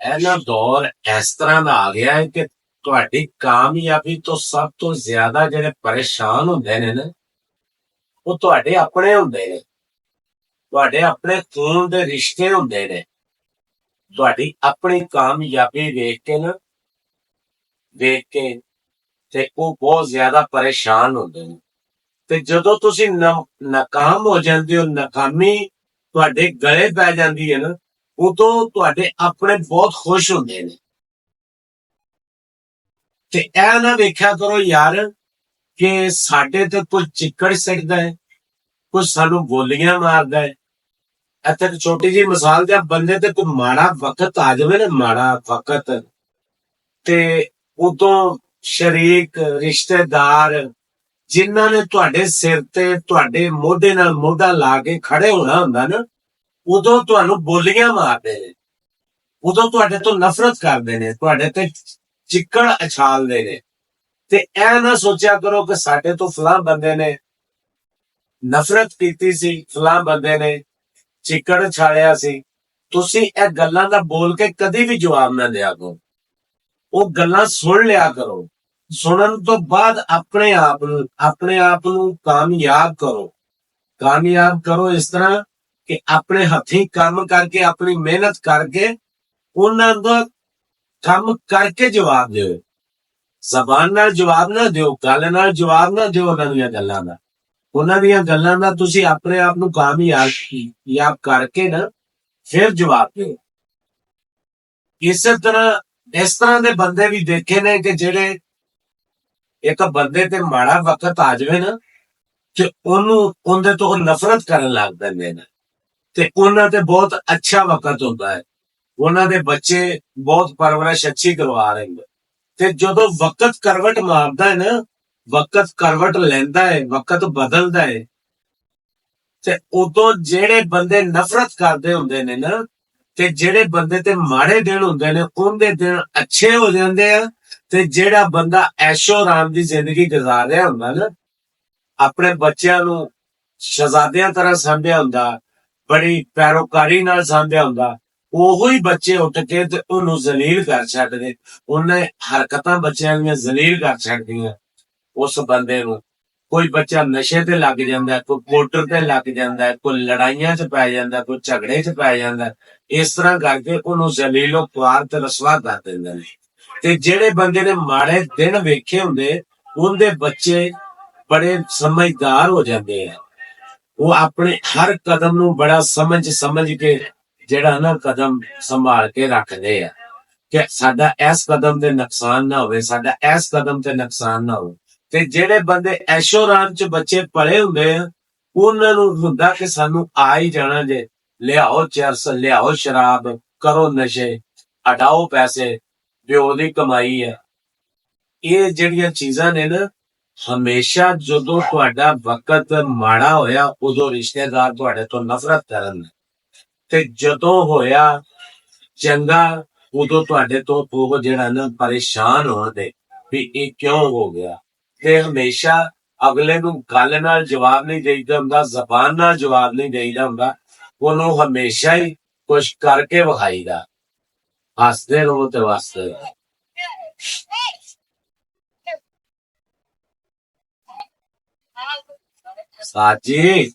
ਇਹਨਾਂ ਦੌਰ ਇਸ ਤਰ੍ਹਾਂ ਦਾ ਆ ਗਿਆ ਹੈ ਕਿ ਤੁਹਾਡੀ ਕਾਮਯਾਬੀ ਤੋਂ ਸਭ ਤੋਂ ਜ਼ਿਆਦਾ ਜਿਹੜੇ ਪਰੇਸ਼ਾਨ ਹੁੰਦੇ ਨੇ ਨਾ, ਉਹ ਤੁਹਾਡੇ ਆਪਣੇ ਹੁੰਦੇ ਨੇ, ਤੁਹਾਡੇ ਆਪਣੇ ਖੂਨ ਦੇ ਰਿਸ਼ਤੇ ਹੁੰਦੇ ਨੇ। ਤੁਹਾਡੀ ਆਪਣੀ ਕਾਮਯਾਬੀ ਵੇਖ ਕੇ ਤੇ ਉਹ ਬਹੁਤ ਜ਼ਿਆਦਾ ਪਰੇਸ਼ਾਨ ਹੁੰਦੇ ਨੇ। ਤੇ ਜਦੋਂ ਤੁਸੀਂ ਨਾਕਾਮ ਹੋ ਜਾਂਦੇ ਹੋ, ਨਾਕਾਮੀ ਤੁਹਾਡੇ ਗਲੇ ਪੈ ਜਾਂਦੀ ਹੈ ਨਾ, ਉਦੋਂ ਤੁਹਾਡੇ ਆਪਣੇ ਬਹੁਤ ਖੁਸ਼ ਹੁੰਦੇ ਨੇ। ਤੇ ਇਹ ਨਾ ਵੇਖਿਆ ਕਰੋ ਯਾਰ ਕਿ ਸਾਡੇ ਤੇ ਕੋਈ ਚਿੱਕੜ ਸਿੱਟਦਾ ਹੈ, ਕੋਈ ਸਾਨੂੰ ਬੋਲੀਆਂ ਮਾਰਦਾ ਹੈ। ਇੱਥੇ ਇੱਕ ਛੋਟੀ ਜਿਹੀ ਮਿਸਾਲ ਦੇ, ਬੰਦੇ ਤੇ ਕੋਈ ਮਾੜਾ ਵਕਤ ਆ ਜਾਵੇ ਨਾ, ਮਾੜਾ ਵਕਤ, ਤੇ ਉਦੋਂ ਸ਼ਰੀਕ ਰਿਸ਼ਤੇਦਾਰ ਜਿਨ੍ਹਾਂ ਨੇ ਤੁਹਾਡੇ ਸਿਰ ਤੇ ਤੁਹਾਡੇ ਮੋਢੇ ਨਾਲ ਮੋਢਾ ਲਾ ਕੇ ਖੜੇ ਹੋਣਾ ਹੁੰਦਾ ਨਾ, ਉਦੋਂ ਤੁਹਾਨੂੰ ਬੋਲੀਆਂ ਮਾਰਦੇ ਨੇ, ਉਦੋਂ ਤੁਹਾਡੇ ਤੋਂ ਨਫ਼ਰਤ ਕਰਦੇ ਨੇ, ਤੁਹਾਡੇ ਤੇ ਚਿੱਕੜ ਅਛਾਲਦੇ ਨੇ। ਤੇ ਇਹ ਨਾ ਸੋਚਿਆ ਕਰੋ ਕਿ ਸਾਡੇ ਤੋਂ ਫਲਾਂ ਬੰਦੇ ਨੇ ਨਫ਼ਰਤ ਕੀਤੀ ਸੀ, ਫਲਾਂ ਬੰਦੇ ਨੇ ਚਿੱਕੜ ਛਾਲਿਆ ਸੀ। ਤੁਸੀਂ ਇਹ ਗੱਲਾਂ ਦਾ ਬੋਲ ਕੇ ਕਦੀ ਵੀ ਜਵਾਬ ਨਾ ਦਿਆ ਕਰੋ, ਉਹ ਗੱਲਾਂ ਸੁਣ ਲਿਆ ਕਰੋ। ਸੁਣਨ ਤੋਂ ਬਾਅਦ ਆਪਣੇ ਆਪ ਨੂੰ ਕਾਮਯਾਬ ਕਰੋ ਇਸ ਤਰ੍ਹਾਂ ਕਿ ਆਪਣੇ ਹੱਥੀਂ ਕੰਮ ਕਰਕੇ, ਆਪਣੀ ਮਿਹਨਤ ਕਰਕੇ, ਉਹਨਾਂ ਦਾ ਕੰਮ ਕਰਕੇ ਜਵਾਬ ਦਿਓ। ਜ਼ਬਾਨ ਨਾਲ ਜਵਾਬ ਨਾ ਦਿਓ, ਗੱਲ ਨਾਲ ਜਵਾਬ ਨਾ ਦਿਓ। ਉਹਨਾਂ ਦੀਆਂ ਗੱਲਾਂ ਦਾ ਤੁਸੀਂ ਆਪਣੇ ਆਪ ਨੂੰ ਕਾਮਯਾਬ ਕਰਕੇ ਨਾ ਫਿਰ ਜਵਾਬ ਦਿਓ। ਇਸ ਤਰ੍ਹਾਂ ਦੇ ਬੰਦੇ ਵੀ ਦੇਖੇ ਨੇ ਕਿ ਜਿਹੜੇ ਇੱਕ ਬੰਦੇ ਤੇ ਮਾੜਾ ਵਕਤ ਆ ਜਾਵੇ ਨਾ, ਤੇ ਉਹਦੇ ਤੋਂ ਨਫ਼ਰਤ ਕਰਨ ਲੱਗ ਪੈਂਦੇ ਨੇ। ਤੇ ਉਹਨਾਂ ਤੇ ਬਹੁਤ ਅੱਛਾ ਵਕਤ ਹੁੰਦਾ ਹੈ, ਉਹਨਾਂ ਦੇ ਬੱਚੇ ਬਹੁਤ ਪਰਵਰਿਸ਼ ਅੱਛੀ ਕਰਵਾ ਰਹੇ ਨੇ। ਤੇ ਜਦੋਂ ਵਕਤ ਕਰਵਟ ਮਾਰਦਾ ਹੈ ਨਾ, ਵਕਤ ਕਰਵਟ ਲੈਂਦਾ ਹੈ, ਵਕਤ ਬਦਲਦਾ ਹੈ, ਤੇ ਉਦੋਂ ਜਿਹੜੇ ਬੰਦੇ ਨਫ਼ਰਤ ਕਰਦੇ ਹੁੰਦੇ ਨੇ ਨਾ, ਤੇ ਜਿਹੜੇ ਬੰਦੇ ਤੇ ਮਾੜੇ ਦਿਨ ਹੁੰਦੇ ਨੇ, ਉਹਦੇ ਦਿਨ ਅੱਛੇ ਹੋ ਜਾਂਦੇ ਆ। ਤੇ ਜਿਹੜਾ ਬੰਦਾ ਐਸ਼ੋ ਆਰਾਮ ਦੀ ਜ਼ਿੰਦਗੀ ਗੁਜ਼ਾਰ ਰਿਹਾ ਹੁੰਦਾ ਨਾ, ਆਪਣੇ ਬੱਚਿਆਂ ਨੂੰ ਸ਼ਹਿਜ਼ਾਦਿਆਂ ਤਰ੍ਹਾਂ ਸਾਂਭਿਆ ਹੁੰਦਾ, ਬੜੀ ਪੈਰੋਕਾਰੀ ਨਾਲ ਸਾਂਭਿਆ ਹੁੰਦਾ, ਉਹੋ ਹੀ ਬੱਚੇ ਉੱਠ ਕੇ ਤੇ ਉਹਨੂੰ ਜ਼ਲੀਲ ਕਰ ਛੱਡਦੇ। ਉਹਨੇ ਹਰਕਤਾਂ ਬੱਚਿਆਂ ਦੀਆਂ ਜ਼ਲੀਲ ਕਰ ਛੱਡਦੀਆਂ ਉਸ ਬੰਦੇ ਨੂੰ। ਕੋਈ ਬੱਚਾ ਨਸ਼ੇ ਤੇ ਲੱਗ ਜਾਂਦਾ, ਕੋਈ ਮੋਟਰ ਤੇ ਲੱਗ ਜਾਂਦਾ, ਕੋਈ ਲੜਾਈਆਂ 'ਚ ਪੈ ਜਾਂਦਾ, ਕੋਈ ਝਗੜੇ 'ਚ ਪੈ ਜਾਂਦਾ। ਇਸ ਤਰ੍ਹਾਂ ਕਰਕੇ ਉਹਨੂੰ ਜ਼ਲੀਲੋ ਖੁਆਰ ਤੇ ਰਸਵਾ ਕਰ ਦਿੰਦੇ ਨੇ। ਤੇ ਜਿਹੜੇ ਬੰਦੇ ਨੇ ਮਾੜੇ ਦਿਨ ਵੇਖੇ ਹੁੰਦੇ, ਉਹਦੇ ਬੱਚੇ ਬੜੇ ਸਮਝਦਾਰ ਹੋ ਜਾਂਦੇ ਆ। ਉਹ ਆਪਣੇ ਹਰ ਕਦਮ ਨੂੰ ਬੜਾ ਸਮਝ ਕੇ ਜਿਹੜਾ ਨਾ ਕਦਮ ਸੰਭਾਲ ਕੇ ਰੱਖਦੇ ਆ ਕਿ ਸਾਡਾ ਇਸ ਕਦਮ ਤੇ ਨੁਕਸਾਨ ਨਾ ਹੋਵੇ, ਸਾਡਾ ਇਸ ਕਦਮ ਤੇ ਨੁਕਸਾਨ ਨਾ ਹੋਵੇ। ਤੇ ਜਿਹੜੇ ਬੰਦੇ ਐਸ਼ੋਰਾਮ 'ਚ ਬੱਚੇ ਪਲੇ ਹੁੰਦੇ ਆ, ਉਹਨਾਂ ਨੂੰ ਹੁੰਦਾ ਕਿ ਸਾਨੂੰ ਆ ਹੀ ਜਾਣਾ ਜੇ, ਲਿਆਓ ਚਰਸ, ਲਿਆਓ ਸ਼ਰਾਬ, ਕਰੋ ਨਸ਼ੇ, ਹਟਾਓ ਪੈਸੇ, ਪਿਓ ਦੀ ਕਮਾਈ ਹੈ। ਇਹ ਜਿਹੜੀਆਂ ਚੀਜ਼ਾਂ ਨੇ ਨਾ, ਹਮੇਸ਼ਾ ਜਦੋਂ ਤੁਹਾਡਾ ਵਕਤ ਮਾੜਾ ਹੋਇਆ, ਉਦੋਂ ਰਿਸ਼ਤੇਦਾਰ ਤੁਹਾਡੇ ਤੋਂ ਨਫ਼ਰਤ ਕਰਨ, ਤੇ ਜਦੋਂ ਹੋਇਆ ਚੰਗਾ, ਉਦੋਂ ਤੁਹਾਡੇ ਤੋਂ ਉਹ ਜਿਹੜਾ ਨਾ ਪਰੇਸ਼ਾਨ ਹੋਣਗੇ ਵੀ ਇਹ ਕਿਉਂ ਹੋ ਗਿਆ। ਤੇ ਹਮੇਸ਼ਾ ਅਗਲੇ ਨੂੰ ਗੱਲ ਨਾਲ ਜਵਾਬ ਨਹੀਂ ਦੇਈਦਾ ਹੁੰਦਾ, ਜ਼ਬਾਨ ਨਾਲ ਜਵਾਬ ਨਹੀਂ ਦੇਈਦਾ ਹੁੰਦਾ, ਉਹਨੂੰ ਹਮੇਸ਼ਾ ਹੀ ਕੁਛ ਕਰਕੇ ਵਿਖਾਈਦਾ। ਹੱਸਦੇ ਰਹੋ ਤੇ ਵਸਦੇ ਰਹੋ। ਸਾਜੀ